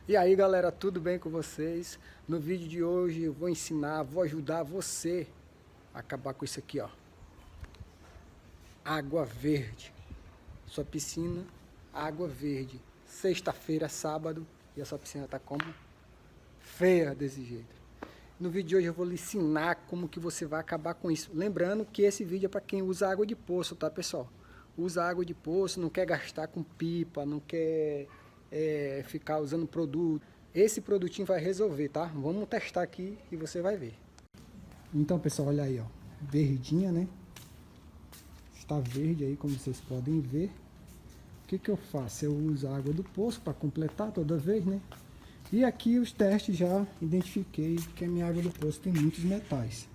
E aí galera, tudo bem com vocês? No vídeo de hoje eu vou ensinar, vou ajudar você a acabar com isso aqui, ó. Água verde. Sua piscina, água verde. Sexta-feira, sábado, e a sua piscina tá como? Feia desse jeito. No vídeo de hoje eu vou lhe ensinar como que você vai acabar com isso. Lembrando que esse vídeo é para quem usa água de poço, tá pessoal? Usa água de poço, não quer gastar com pipa, não quer ficar usando produto. Esse produtinho vai resolver, tá? Vamos testar aqui e você vai ver. Então pessoal, olha aí, ó, verdinha, né? Está verde aí, como vocês podem ver. O que que eu faço? Eu uso a água do poço para completar toda vez, né? E aqui os testes já identifiquei que a minha água do poço tem muitos metais.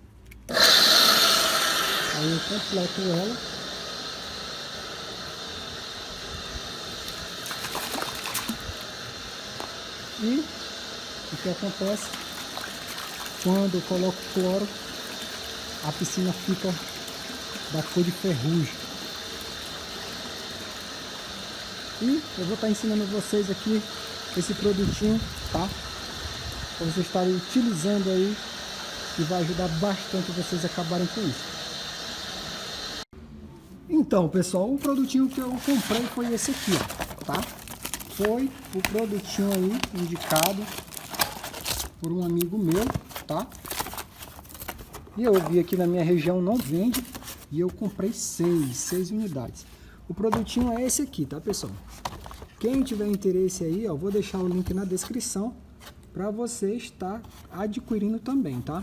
Aí eu completo ela. E o que acontece? Quando eu coloco cloro, a piscina fica da cor de ferrugem. E eu vou estar ensinando vocês aqui esse produtinho, tá? Para vocês estarem utilizando aí, e vai ajudar bastante vocês a acabarem com isso. Então pessoal, o produtinho que eu comprei foi esse aqui, ó, tá? Foi o produtinho aí indicado por um amigo meu, tá? E eu vi aqui na minha região não vende e eu comprei 6 unidades. O produtinho é esse aqui, tá pessoal? Quem tiver interesse aí, ó, vou deixar o link na descrição para você estar adquirindo também, tá?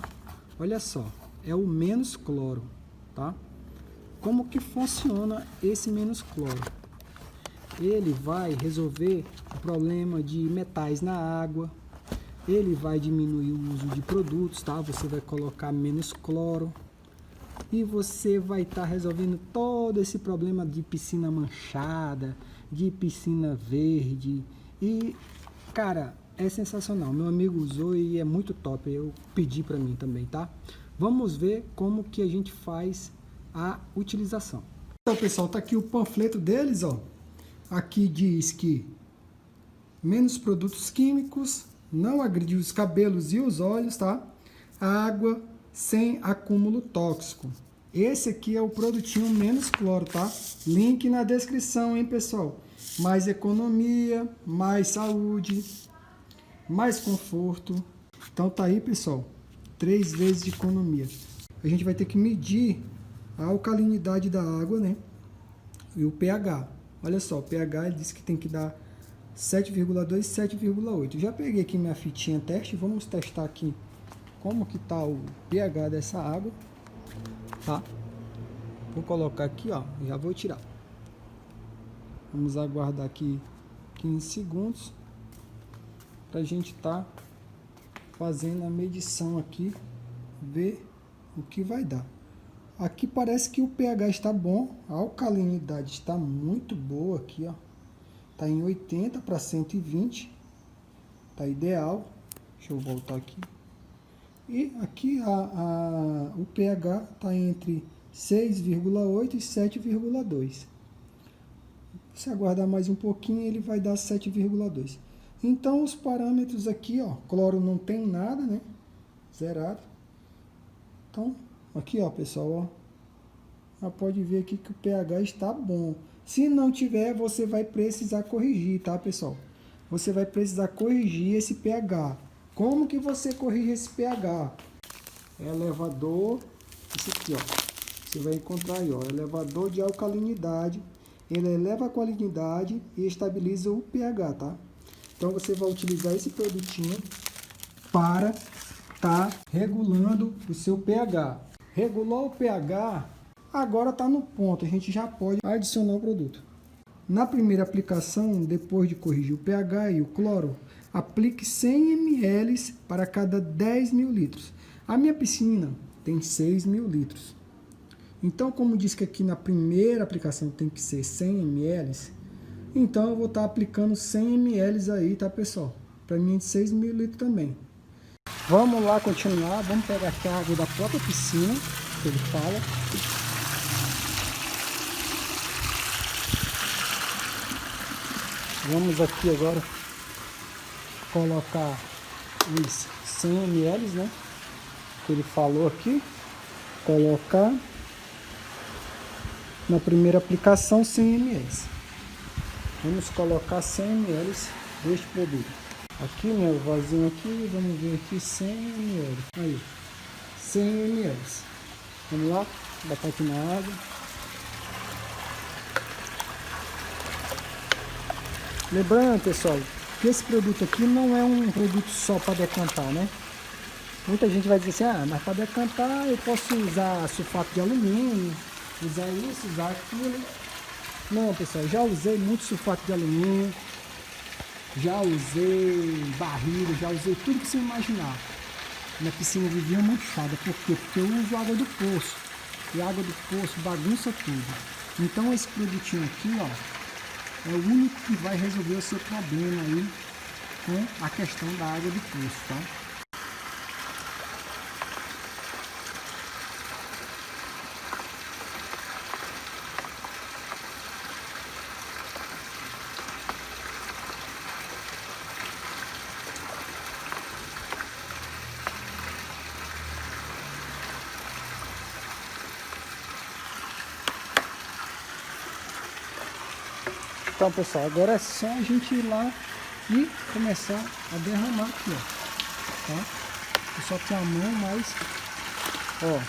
Olha só, é o menos cloro, tá? Como que funciona esse menos cloro? Ele vai resolver o problema de metais na água, ele vai diminuir o uso de produtos, tá? Você vai colocar menos cloro e você vai estar resolvendo todo esse problema de piscina manchada, de piscina verde. E cara, é sensacional, meu amigo usou e é muito top, eu pedi para mim também, tá? Vamos ver como que a gente faz a utilização. Então pessoal, tá aqui o panfleto deles, ó. Aqui diz que menos produtos químicos, não agride os cabelos e os olhos, tá? Água sem acúmulo tóxico. Esse aqui é o produtinho menos cloro, tá? Link na descrição, hein, pessoal? Mais economia, mais saúde, mais conforto. Então tá aí, pessoal. 3 vezes de economia. A gente vai ter que medir a alcalinidade da água, né? E o pH. Olha só, o pH ele diz que tem que dar 7,2, 7,8. Já peguei aqui minha fitinha teste, vamos testar aqui como que tá o pH dessa água, tá? Vou colocar aqui, ó, já vou tirar. Vamos aguardar aqui 15 segundos pra gente tá fazendo a medição aqui, ver o que vai dar. Aqui parece que o pH está bom, a alcalinidade está muito boa aqui, ó. Tá em 80 para 120, tá ideal. Deixa eu voltar aqui. E aqui o pH tá entre 6,8 e 7,2. Se aguardar mais um pouquinho, ele vai dar 7,2. Então os parâmetros aqui, ó, cloro não tem nada, né? Zerado. Então aqui, ó, pessoal, ó, já pode ver aqui que o pH está bom. Se não tiver, você vai precisar corrigir, tá, pessoal? Você vai precisar corrigir esse pH. Como que você corrige esse pH? É elevador, esse aqui, ó. Você vai encontrar aí, ó, elevador de alcalinidade. Ele eleva a alcalinidade e estabiliza o pH, tá? Então você vai utilizar esse produtinho para tá regulando o seu pH. Regulou o pH, agora está no ponto, a gente já pode adicionar o produto. Na primeira aplicação, depois de corrigir o pH e o cloro, aplique 100 ml para cada 10 mil litros. A minha piscina tem 6 mil litros. Então, como diz que aqui na primeira aplicação tem que ser 100 ml, então eu vou estar aplicando 100 ml aí, tá, pessoal? Para mim de 6 mil litros também. Vamos lá continuar, vamos pegar aqui a água da própria piscina, que ele fala. Vamos aqui agora colocar os 100 ml, né? Que ele falou aqui. Colocar na primeira aplicação 100 ml. Vamos colocar 100 ml deste produto. Aqui, né, o vasinho aqui, vamos ver aqui 100 ml. Aí, 100 ml. Vamos lá, botar aqui na água. Lembrando, pessoal, que esse produto aqui não é um produto só para decantar, né? Muita gente vai dizer assim, ah, mas para decantar eu posso usar sulfato de alumínio, usar isso, usar aquilo. Não, pessoal, já usei muito sulfato de alumínio, já usei barrilha, já usei tudo que você imaginar. Minha piscina vivia manchada. Por quê? Porque eu uso água do poço. E a água do poço bagunça tudo. Então esse produtinho aqui, ó, é o único que vai resolver o seu problema aí com a questão da água do poço, tá? Então, pessoal, agora é só a gente ir lá e começar a derramar aqui, ó, tá? Eu só tenho a mão, mas, ó,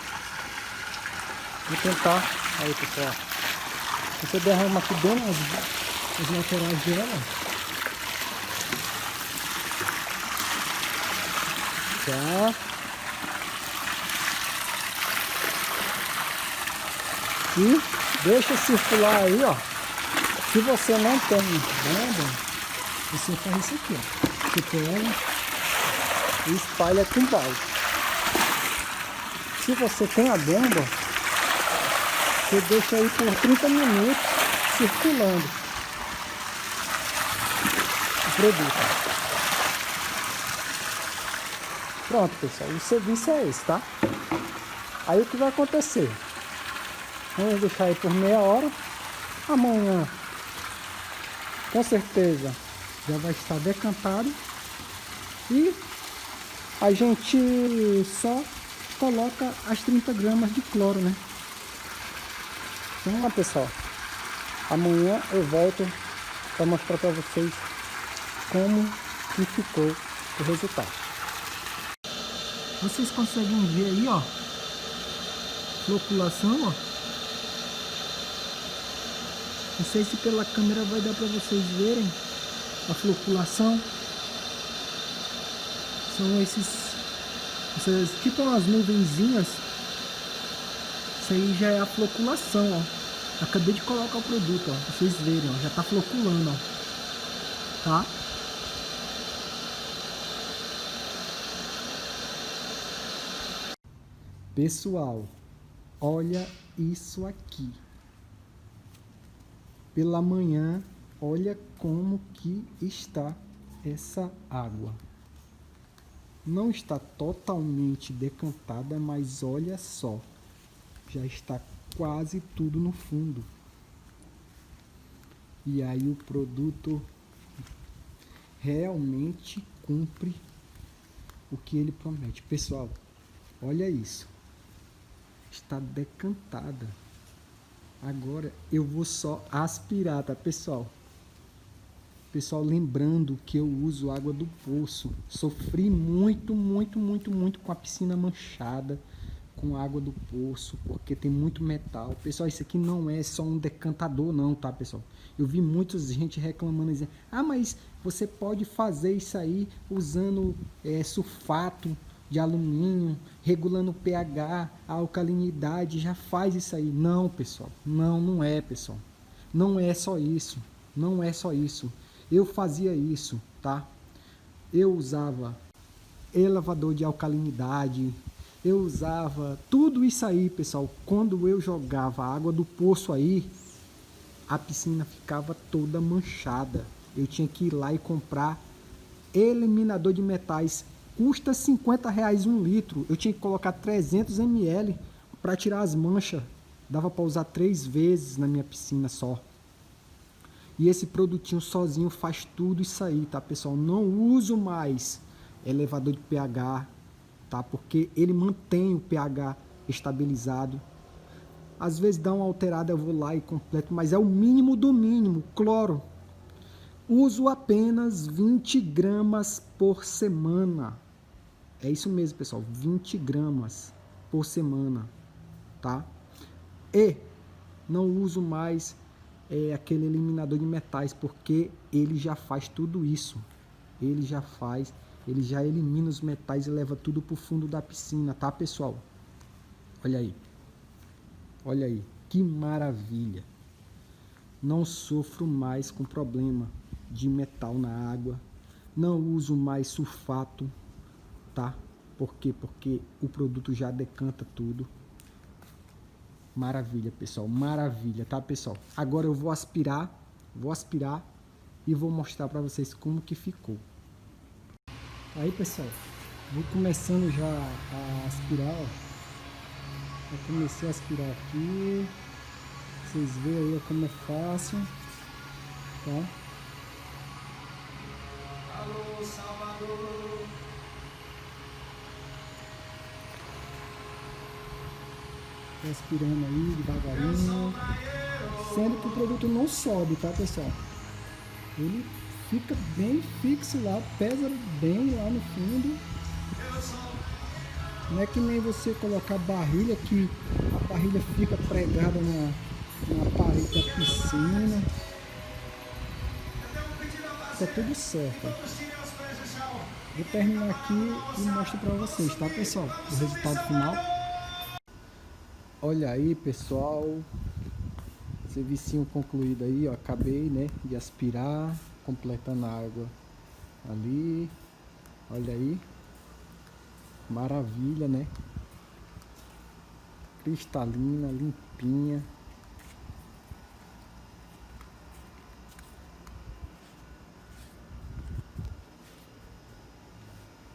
vou tentar, aí, pessoal, você derrama aqui bem nas laterais dela, tá? E deixa circular aí, ó. Se você não tem bomba, você faz isso aqui, ó. Você pega e espalha aqui embaixo. Se você tem a bomba, você deixa aí por 30 minutos circulando o produto. Pronto, pessoal, o serviço é esse, tá? Aí o que vai acontecer? Vamos deixar aí por meia hora. Amanhã, com certeza, já vai estar decantado. E a gente só coloca as 30 gramas de cloro, né? Então, pessoal, amanhã eu volto para mostrar para vocês como que ficou o resultado. Vocês conseguem ver aí, ó, floculação, ó. Não sei se pela câmera vai dar para vocês verem a floculação. São essas tipo umas nuvenzinhas. Isso aí já é a floculação, ó. Acabei de colocar o produto, ó, pra vocês verem, ó, já tá floculando, ó. Tá? Pessoal, olha isso aqui. Pela manhã, olha como que está essa água. Não está totalmente decantada, mas olha só, já está quase tudo no fundo. E aí o produto realmente cumpre o que ele promete. Pessoal, olha isso, está decantada. Agora eu vou só aspirar, tá, pessoal? Pessoal, lembrando que eu uso água do poço. Sofri muito com a piscina manchada com água do poço, porque tem muito metal. Pessoal, isso aqui não é só um decantador não, tá, pessoal? Eu vi muita gente reclamando, dizendo, ah, mas você pode fazer isso aí usando sulfato de alumínio, regulando o pH, a alcalinidade, já faz isso aí. Não, pessoal, não é, pessoal. Não é só isso, não é só isso. Eu fazia isso, tá? Eu usava elevador de alcalinidade, eu usava tudo isso aí, pessoal. Quando eu jogava a água do poço aí, a piscina ficava toda manchada. Eu tinha que ir lá e comprar eliminador de metais. Custa R$50 um litro. Eu tinha que colocar 300 ml para tirar as manchas. Dava para usar 3 vezes na minha piscina só. E esse produtinho sozinho faz tudo isso aí, tá, pessoal? Não uso mais elevador de pH, tá? Porque ele mantém o pH estabilizado. Às vezes dá uma alterada, eu vou lá e completo, mas é o mínimo do mínimo. Cloro. Uso apenas 20 gramas por semana. É isso mesmo, pessoal. 20 gramas por semana, tá? E não uso mais aquele eliminador de metais, porque ele já faz tudo isso. Ele já elimina os metais e leva tudo para o fundo da piscina, tá, pessoal? Olha aí. Olha aí, que maravilha. Não sofro mais com problema de metal na água. Não uso mais sulfato, tá? Por quê? Porque o produto já decanta tudo. Maravilha, pessoal, maravilha, tá, pessoal? Agora eu vou aspirar e vou mostrar para vocês como que ficou. Aí, pessoal, vou começando já a aspirar, ó. Eu comecei a aspirar aqui. Vocês veem aí como é fácil, tá? Alô, Salvador! Tô aspirando aí devagarinho, sendo que o produto não sobe, tá, pessoal? Ele fica bem fixo lá, pesa bem lá no fundo. Não é que nem você colocar barrilha, que a barrilha fica pregada na parede da piscina. Tá tudo certo. Vou terminar aqui e mostro pra vocês, tá, pessoal? O resultado final. Olha aí, pessoal, servicinho concluído aí, ó. Acabei, né, de aspirar, completando a água ali. Olha aí, maravilha, né? Cristalina, limpinha.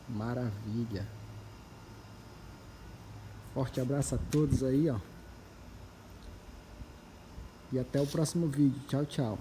Maravilha. Forte abraço a todos aí, ó. E até o próximo vídeo. Tchau, tchau.